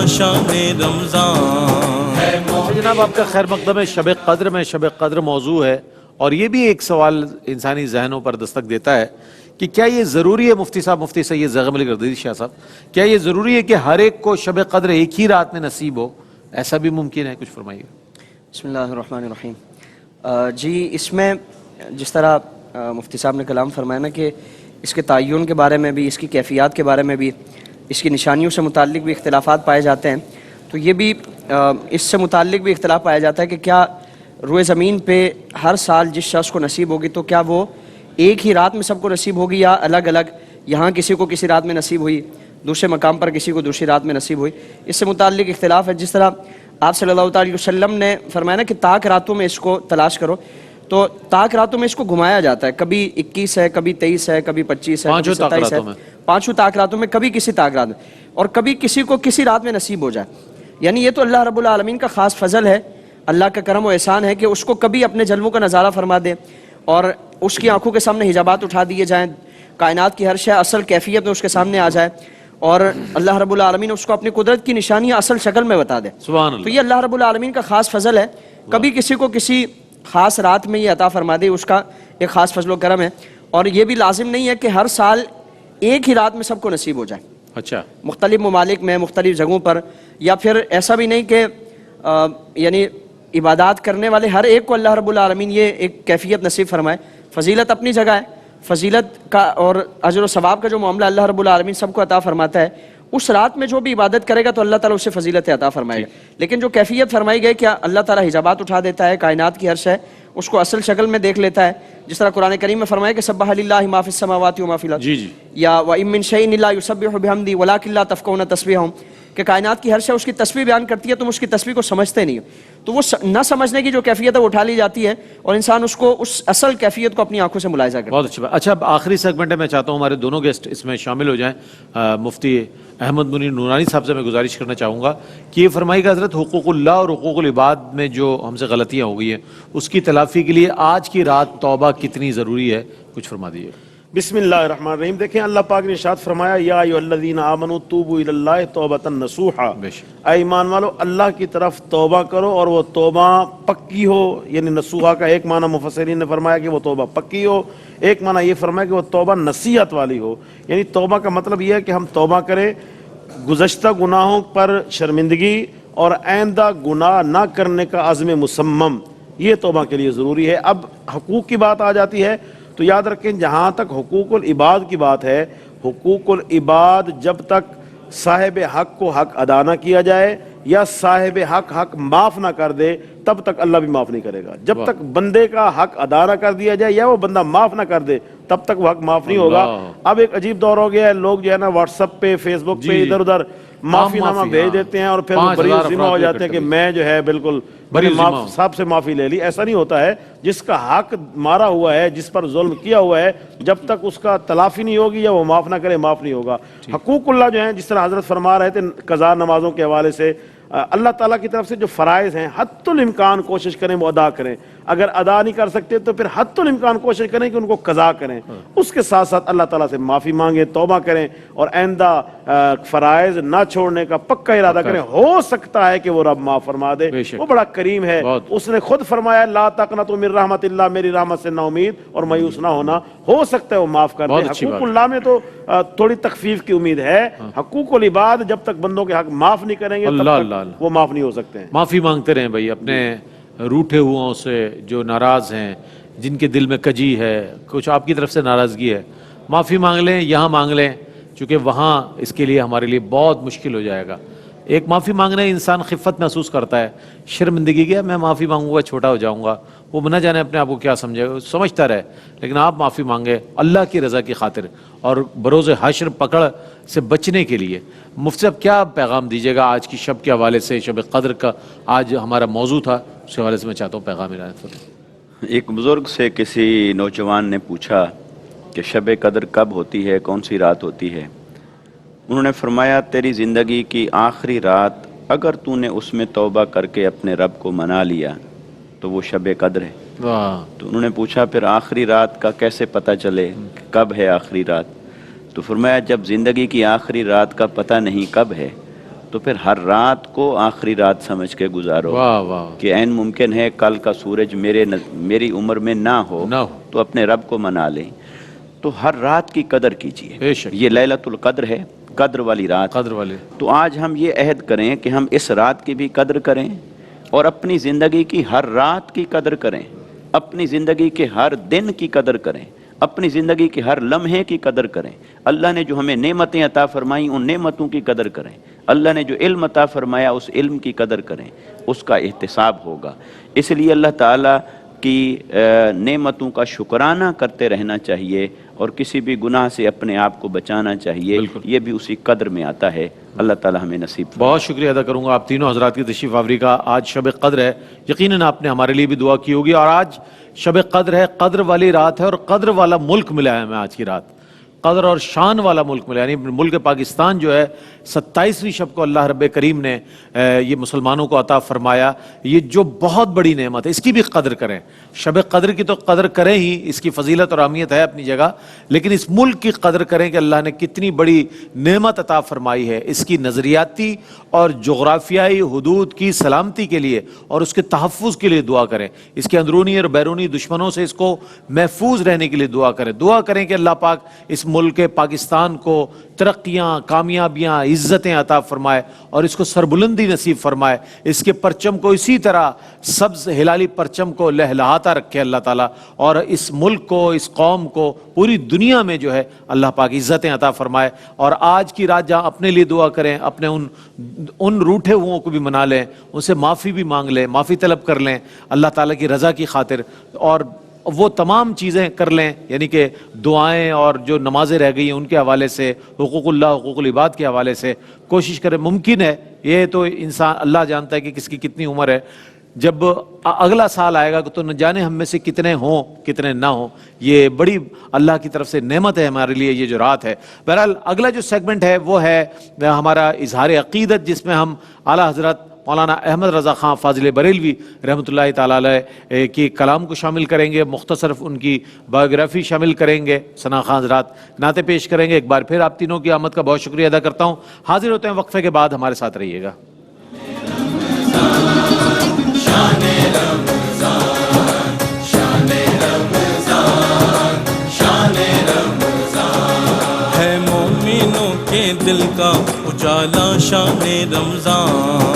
شان رمضان. جناب آپ کا خیر مقدم ہے. شب قدر میں شب قدر موضوع ہے اور یہ بھی ایک سوال انسانی ذہنوں پر دستک دیتا ہے کہ کیا یہ ضروری ہے مفتی صاحب، مفتی سید زاغم علی گردیزی شاہ صاحب، کیا یہ ضروری ہے کہ ہر ایک کو شب قدر ایک ہی رات میں نصیب ہو؟ ایسا بھی ممکن ہے؟ کچھ فرمائیے. بسم اللہ الرحمن الرحیم. جی اس میں جس طرح مفتی صاحب نے کلام فرمایا نا کہ اس کے تعین کے بارے میں بھی، اس کی کیفیات کے بارے میں بھی، اس کی نشانیوں سے متعلق بھی اختلافات پائے جاتے ہیں، تو یہ بھی اس سے متعلق بھی اختلاف پایا جاتا ہے کہ کیا روئے زمین پہ ہر سال جس شخص کو نصیب ہوگی تو کیا وہ ایک ہی رات میں سب کو نصیب ہوگی یا الگ الگ، یہاں کسی کو کسی رات میں نصیب ہوئی، دوسرے مقام پر کسی کو دوسری رات میں نصیب ہوئی. اس سے متعلق اختلاف ہے. جس طرح آپ صلی اللہ تعالی وسلم نے فرمایا نا کہ طاق راتوں میں اس کو تلاش کرو، تو طاق راتوں میں اس کو گھمایا جاتا ہے. کبھی 21 ہے، کبھی 23 ہے، کبھی 25 ہے، کبھی 27 ہے. پانچوں طاق راتوں میں کبھی کسی طاق رات میں، اور کبھی کسی کو کسی رات میں نصیب ہو جائے. یعنی یہ تو اللہ رب العالمین کا خاص فضل ہے، اللہ کا کرم و احسان ہے کہ اس کو کبھی اپنے جلووں کا نظارہ فرما دے اور اس کی آنکھوں کے سامنے حجابات اٹھا دیے جائیں، کائنات کی ہر شے اصل کیفیت میں اس کے سامنے آ جائے اور اللہ رب العالمین اس کو اپنی قدرت کی نشانیاں اصل شکل میں بتا دے. سبحان اللہ. تو یہ اللہ رب العالمین کا خاص فضل ہے، کبھی کسی کو کسی خاص رات میں یہ عطا فرما دے، اس کا ایک خاص فضل و کرم ہے. اور یہ بھی لازم نہیں ہے کہ ہر سال ایک ہی رات میں سب کو نصیب ہو جائے. اچھا، مختلف ممالک میں، مختلف جگہوں پر، یا پھر ایسا بھی نہیں کہ یعنی عبادات کرنے والے ہر ایک کو اللہ رب العالمین یہ ایک کیفیت نصیب فرمائے. فضیلت اپنی جگہ ہے، فضیلت کا اور اجر و ثواب کا جو معاملہ اللہ رب العالمین سب کو عطا فرماتا ہے. اس رات میں جو بھی عبادت کرے گا تو اللہ تعالیٰ اسے فضیلت عطا فرمائے گا. لیکن جو کیفیت فرمائی گئی کہ اللہ تعالیٰ حجابات اٹھا دیتا ہے، کائنات کی ہر شے اس کو اصل شکل میں دیکھ لیتا ہے. جس طرح قرآن کریم میں فرمایا کہ سبح للہ ما فی السماوات و ما فی الارض، یا وَإِن مِّن شَيْءٍ إِلَّا يُسَبِّحُ بِحَمْدِهِ وَلَٰكِن لَّا تَفْقَهُونَ تَسْبِيحَهُمْ، کہ کائنات کی ہر شے اس کی تسبیح بیان کرتی ہے، تم اس کی تسبیح کو سمجھتے نہیں ہو. تو وہ نہ سمجھنے کی جو کیفیت ہے وہ اٹھا لی جاتی ہے اور انسان اس کو اس اصل کیفیت کو اپنی آنکھوں سے ملاحظہ کرتا ہے. بہت اچھی بات. اچھا، اب آخری سیگمنٹ ہے، میں چاہتا ہوں ہمارے دونوں گیسٹ اس میں شامل ہو جائیں. مفتی احمد منیر نورانی صاحب سے میں گزارش کرنا چاہوں گا کہ یہ فرمائی کہ حضرت حقوق اللہ اور حقوق العباد میں جو ہم سے غلطیاں ہو گئی ہیں اس کی تلافی کے لیے آج کی رات توبہ کتنی ضروری ہے؟ کچھ فرما دیجیے. بسم اللہ الرحمن الرحیم. دیکھیں اللہ پاک نے ارشاد فرمایا یا ایھا الذین آمنوا توبوا الی اللہ توبۃ نصوحا، اے ایمان والو اللہ کی طرف توبہ کرو اور وہ توبہ پکی ہو. یعنی نصوحا کا ایک معنی مفسرین نے فرمایا کہ وہ توبہ پکی ہو، ایک معنی یہ فرمایا کہ وہ توبہ نصیحت والی ہو. یعنی توبہ کا مطلب یہ ہے کہ ہم توبہ کریں، گزشتہ گناہوں پر شرمندگی اور آئندہ گناہ نہ کرنے کا عزم مصمم، یہ توبہ کے لیے ضروری ہے. اب حقوق کی بات آ جاتی ہے تو یاد رکھیں جہاں تک حقوق العباد کی بات ہے، حقوق العباد جب تک صاحب حق کو حق ادا نہ کیا جائے یا صاحب حق حق معاف نہ کر دے تب تک اللہ بھی معاف نہیں کرے گا. جب تک بندے کا حق ادا نہ کر دیا جائے یا وہ بندہ معاف نہ کر دے تب تک وہ حق معاف نہیں ہوگا. اب ایک عجیب دور ہو گیا ہے، لوگ جو ہے نا واٹس ایپ پہ، فیس بک پہ ادھر ادھر معافی نامہ بھیج دیتے ہیں اور پھر وہ بڑی ذمہ ہو جاتے ہیں کہ میں جو ہے بالکل صاحب سے معافی لے لی. ایسا نہیں ہوتا ہے. جس کا حق مارا ہوا ہے، جس پر ظلم کیا ہوا ہے، جب تک اس کا تلافی نہیں ہوگی یا وہ معاف نہ کرے معاف نہیں ہوگا. حقوق اللہ جو ہیں جس طرح حضرت فرما رہے تھے قضا نمازوں کے حوالے سے، اللہ تعالیٰ کی طرف سے جو فرائض ہیں حتی الامکان کوشش کریں وہ ادا کریں. اگر ادا نہیں کر سکتے تو پھر حتی الامکان کوشش کریں کہ ان کو قضا کریں. اس کے ساتھ ساتھ اللہ تعالیٰ سے معافی مانگیں، توبہ کریں اور آئندہ فرائض نہ چھوڑنے کا پکا ارادہ کریں. ہو سکتا ہے کہ وہ رب معاف فرما دے، وہ بڑا کریم ہے. اس نے خود فرمایا لا تقنطوا من رحمت اللہ، میری رحمت سے نا امید اور مایوس نہ ہونا. ہو سکتا ہے وہ معاف کر دے. حقوق اللہ میں تو تھوڑی تخفیف کی امید ہے. حقوق العباد جب تک بندوں کے حق معاف نہیں کریں گے تب تک وہ معاف نہیں ہو سکتے ہیں. معافی مانگتے رہیں بھائی اپنے روٹھے ہوں سے، جو ناراض ہیں، جن کے دل میں کجی ہے، کچھ آپ کی طرف سے ناراضگی ہے، معافی مانگ لیں، یہاں مانگ لیں، چونکہ وہاں اس کے لیے ہمارے لیے بہت مشکل ہو جائے گا. ایک معافی مانگنے انسان خفت محسوس کرتا ہے، شرمندگی کیا میں معافی مانگوں گا چھوٹا ہو جاؤں گا، وہ نہ جانے اپنے آپ کو کیا سمجھے گا، سمجھتا رہے. لیکن آپ معافی مانگے اللہ کی رضا کی خاطر اور بروز حشر پکڑ سے بچنے کے لیے. مفتی صاحب کیا پیغام دیجیے گا آج کی شب کے حوالے سے؟ شب قدر کا آج ہمارا موضوع تھا، اس کے حوالے سے میں چاہتا ہوں پیغام عنایت فرمائیں. ایک بزرگ سے کسی نوجوان نے پوچھا کہ شب قدر کب ہوتی ہے، کون سی رات ہوتی ہے؟ انہوں نے فرمایا تیری زندگی کی آخری رات اگر تو نے اس میں توبہ کر کے اپنے رب کو منا لیا تو وہ شب قدر ہے. تو انہوں نے پوچھا پھر آخری رات کا کیسے پتہ چلے کب ہے آخری رات؟ تو فرمایا جب زندگی کی آخری رات کا پتہ نہیں کب ہے تو پھر ہر رات کو آخری رات سمجھ کے گزارو واہ واہ کہ عین ممکن ہے کل کا سورج میری عمر میں نہ ہو تو اپنے رب کو منا لیں. تو ہر رات کی قدر کیجیے. بے شک. یہ لیلۃ القدر ہے, قدر والی رات. قدر والے. تو آج ہم یہ عہد کریں کہ ہم اس رات کی بھی قدر کریں اور اپنی زندگی کی ہر رات کی قدر کریں, اپنی زندگی کے ہر دن کی قدر کریں, اپنی زندگی کے ہر لمحے کی قدر کریں. اللہ نے جو ہمیں نعمتیں عطا فرمائیں ان نعمتوں کی قدر کریں. اللہ نے جو علم عطا فرمایا اس علم کی قدر کریں, اس کا احتساب ہوگا. اس لیے اللہ تعالیٰ کی نعمتوں کا شکرانہ کرتے رہنا چاہیے اور کسی بھی گناہ سے اپنے آپ کو بچانا چاہیے. یہ بھی اسی قدر میں آتا ہے. اللہ تعالیٰ ہمیں نصیب فرمائے. بہت شکریہ ادا کروں گا آپ تینوں حضرات کی تشریف آوری کا. آج شب قدر ہے, یقیناً آپ نے ہمارے لیے بھی دعا کی ہوگی. اور آج شب قدر ہے, قدر والی رات ہے اور قدر والا ملک ملا ہے ہمیں آج کی رات. قدر اور شان والا ملک ملا, یعنی ملک پاکستان جو ہے 27ویں شب کو اللہ رب کریم نے یہ مسلمانوں کو عطا فرمایا. یہ جو بہت بڑی نعمت ہے, اس کی بھی قدر کریں. شب قدر کی تو قدر کریں ہی, اس کی فضیلت اور اہمیت ہے اپنی جگہ, لیکن اس ملک کی قدر کریں کہ اللہ نے کتنی بڑی نعمت عطا فرمائی ہے. اس کی نظریاتی اور جغرافیائی حدود کی سلامتی کے لیے اور اس کے تحفظ کے لیے دعا کریں. اس کے اندرونی اور بیرونی دشمنوں سے اس کو محفوظ رہنے کے لیے دعا کریں. دعا کریں کہ اللہ پاک اس ملک پاکستان کو ترقیاں, کامیابیاں, عزتیں عطا فرمائے اور اس کو سربلندی نصیب فرمائے. اس کے پرچم کو اسی طرح سبز ہلالی پرچم کو لہلہاتا رکھے اللہ تعالیٰ, اور اس ملک کو, اس قوم کو پوری دنیا میں جو ہے اللہ پاک عزتیں عطا فرمائے. اور آج کی رات جہاں اپنے لیے دعا کریں, اپنے ان روٹھے ہوئوں کو بھی منا لیں, ان سے معافی بھی مانگ لیں, معافی طلب کر لیں اللہ تعالیٰ کی رضا کی خاطر, اور وہ تمام چیزیں کر لیں, یعنی کہ دعائیں اور جو نمازیں رہ گئی ہیں ان کے حوالے سے, حقوق اللہ, حقوق العباد کے حوالے سے کوشش کریں. ممکن ہے, یہ تو انسان اللہ جانتا ہے کہ کس کی کتنی عمر ہے. جب اگلا سال آئے گا تو نہ جانے ہم میں سے کتنے ہوں کتنے نہ ہوں. یہ بڑی اللہ کی طرف سے نعمت ہے ہمارے لیے یہ جو رات ہے. بہرحال اگلا جو سیگمنٹ ہے وہ ہے ہمارا اظہار عقیدت, جس میں ہم اعلیٰ حضرت مولانا احمد رضا خان فاضل بریلوی رحمۃ اللہ تعالیٰ علیہ کی کلام کو شامل کریں گے, مختصر ان کی بایوگرافی شامل کریں گے, ثنا خان حضرات نعتیں پیش کریں گے. ایک بار پھر آپ تینوں کی آمد کا بہت شکریہ ادا کرتا ہوں. حاضر ہوتے ہیں وقفے کے بعد, ہمارے ساتھ رہیے گا. ہے مومنوں کے دل کا اجالا شان رمضان.